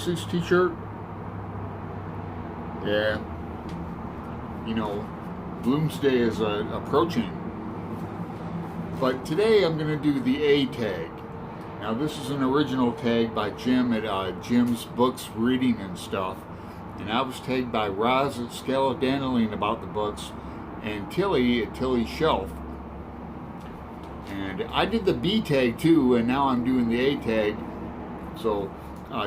Macy's t-shirt? Yeah. You know, Bloomsday is approaching. But today I'm going to do the A tag. Now this is an original tag by Jim at Jim's Books, Reading and Stuff. And I was tagged by Roz at Scalldandling about the books and Tilly at Tilly's Shelf. And I did the B tag too, and now I'm doing the A tag. So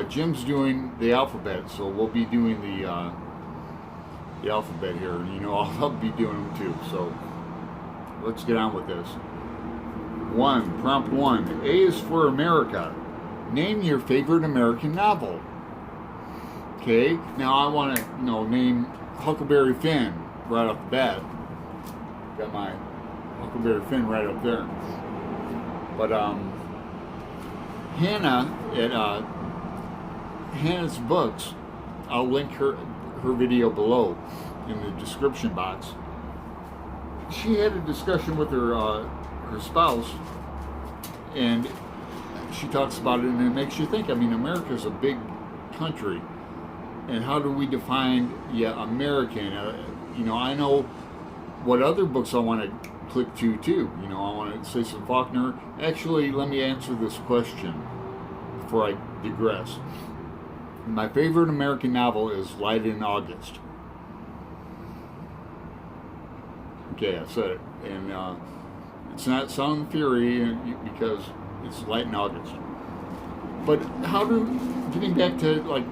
Jim's doing the alphabet, so we'll be doing the alphabet here. You know, I'll be doing them too. So let's get on with this. Prompt 1. A is for America. Name your favorite American novel. Okay, now I want to, name Huckleberry Finn right off the bat. Got my Huckleberry Finn right up there. But Hannah at Hannah's Books, I'll link her video below in the description box. She had a discussion with her spouse, and she talks about it, and it makes you think. I mean, America's a big country, and how do we define American? I know what other books I want to click to too. I want to say some Faulkner. Actually, let me answer this question before I digress. My favorite American novel is Light in August. Okay, I said it. And it's not Sound and Fury because it's Light in August. But getting back to like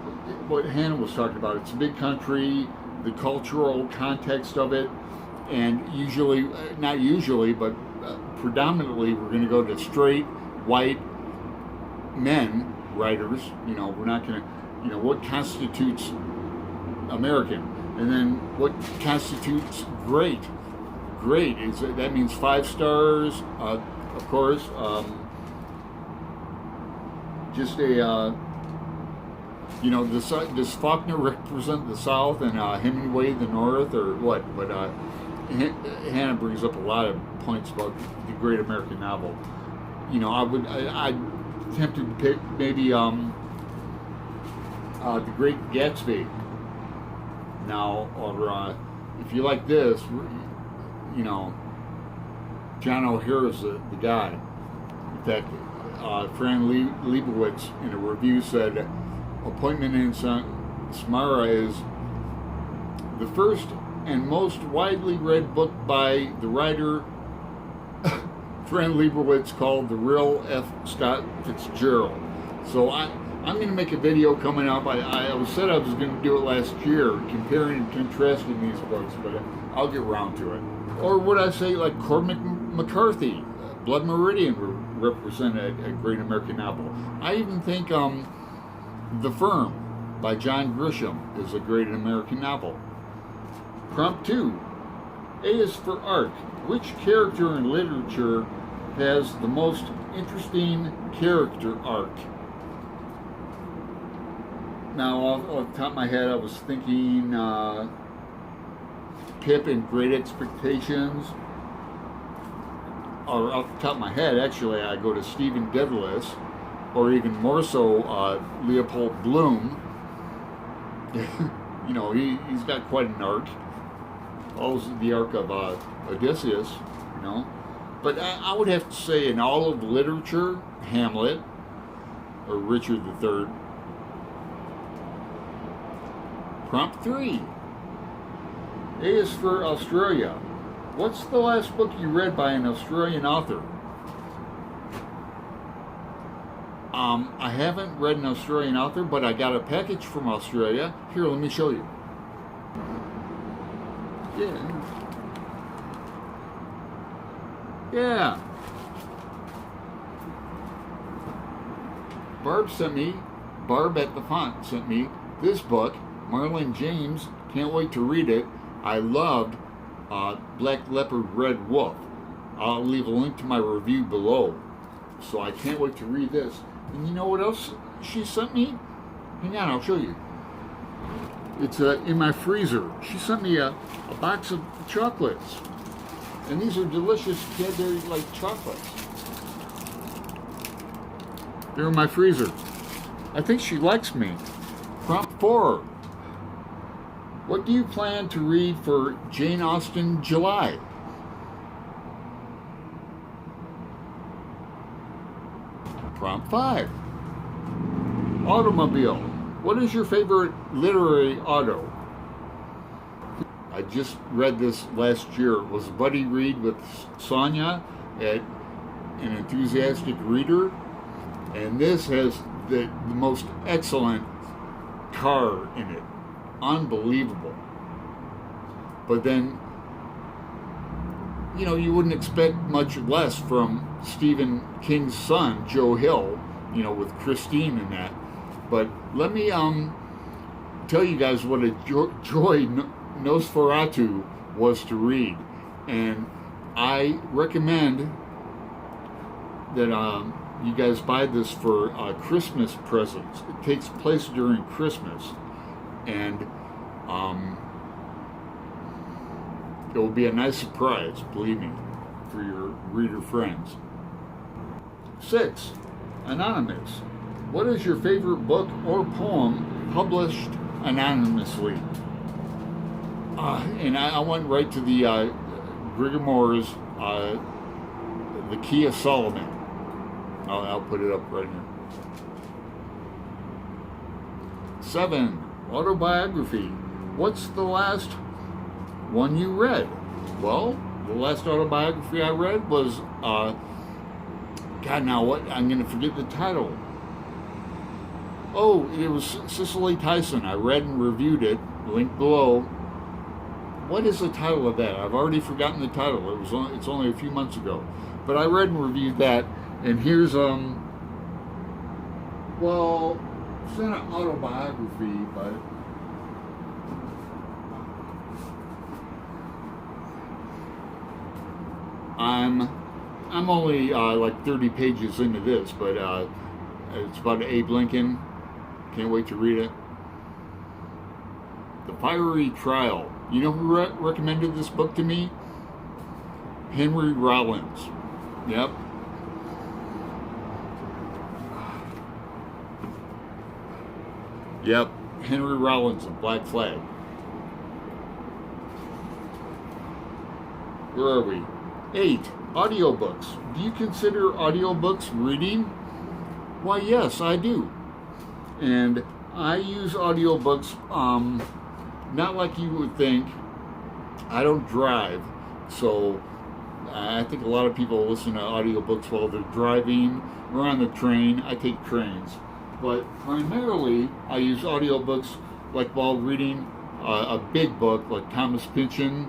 what Hannah was talking about, it's a big country, the cultural context of it, and not usually, but predominantly we're going to go to straight, white men writers. We're not going to, what constitutes American, and then what constitutes great. Great that means 5 stars, of course. Just a does Faulkner represent the South and Hemingway the North, or what? But Hannah brings up a lot of points about the great American novel. I'd tempted to pick maybe The Great Gatsby. Now, or if you like this, John O'Hara's the guy. In fact, Fran Lebowitz in a review said Appointment in Samara is the first and most widely read book by the writer Fran Lebowitz called The Real F. Scott Fitzgerald. So I'm going to make a video coming up. I said I was going to do it last year, comparing and contrasting these books, but I'll get around to it. Or would I say like Cormac McCarthy, Blood Meridian represent a great American novel. I even think The Firm by John Grisham is a great American novel. Prompt 2. A is for art. Which character in literature has the most interesting character arc? Now, off the top of my head, I was thinking Pip in Great Expectations. Or off the top of my head, actually, I go to Stephen Dedalus, or even more so, Leopold Bloom. He's got quite an arc. Also the arc of Odysseus, But I would have to say in all of literature, Hamlet, or Richard III. Prompt 3. A is for Australia. What's the last book you read by an Australian author? I haven't read an Australian author, but I got a package from Australia. Here, let me show you. Yeah. Barb at the Font sent me this book, Marlon James. Can't wait to read it. I loved Black Leopard, Red Wolf. I'll leave a link to my review below. So I can't wait to read this. And you know what else she sent me? Hang on, I'll show you. It's in my freezer. She sent me a box of chocolates. And these are delicious Cadbury-like chocolates. They're in my freezer. I think she likes me. Prompt 4. What do you plan to read for Jane Austen July? Prompt 5. Automobile. What is your favorite literary auto? I just read this last year. It was a buddy read with Sonia at An Enthusiastic Reader. And this has the most excellent car in it. Unbelievable. But then, you wouldn't expect much less from Stephen King's son, Joe Hill, with Christine and that. But let me tell you guys what a joy Nosferatu was to read. And I recommend that you guys buy this for Christmas presents. It takes place during Christmas. And it will be a nice surprise, believe me, for your reader friends. 6. Anonymous. What is your favorite book or poem published anonymously? And I went right to the Grigamore's The Key of Solomon. I'll put it up right here. 7. Autobiography. What's the last one you read? Well, the last autobiography I read was, God, now what? I'm going to forget the title. Oh, it was Cisle Tyson. I read and reviewed it. Link below. What is the title of that? I've already forgotten the title. It's only a few months ago. But I read and reviewed that. And here's, well, it's not an autobiography, but I'm only like 30 pages into this, but it's about Abe Lincoln. Can't wait to read it. The Fiery Trial. You know who recommended this book to me? Henry Rollins. Yep. Yep, Henry Rollins of Black Flag. Where are we? 8. Audiobooks. Do you consider audiobooks reading? Why, yes, I do. And I use audiobooks, not like you would think. I don't drive, so I think a lot of people listen to audiobooks while they're driving or on the train. I take trains. But primarily, I use audiobooks like while reading a big book like Thomas Pynchon,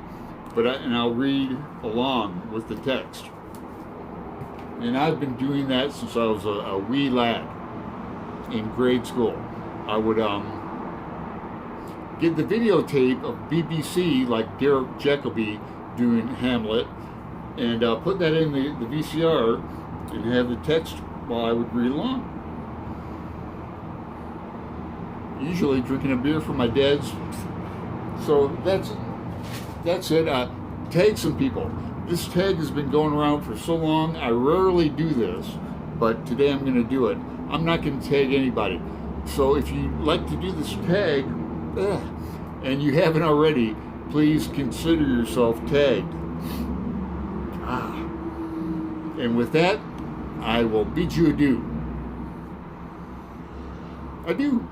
and I'll read along with the text. And I've been doing that since I was a wee lad in grade school. I would get the videotape of BBC, like Derek Jacobi doing Hamlet, and put that in the VCR and have the text while I would read along. Usually drinking a beer from my dad's. So that's it. Tag some people. This tag has been going around for so long. I rarely do this, but today I'm going to do it. I'm not going to tag anybody. So if you like to do this tag, and you haven't already, please consider yourself tagged. And with that, I will bid you adieu. Adieu.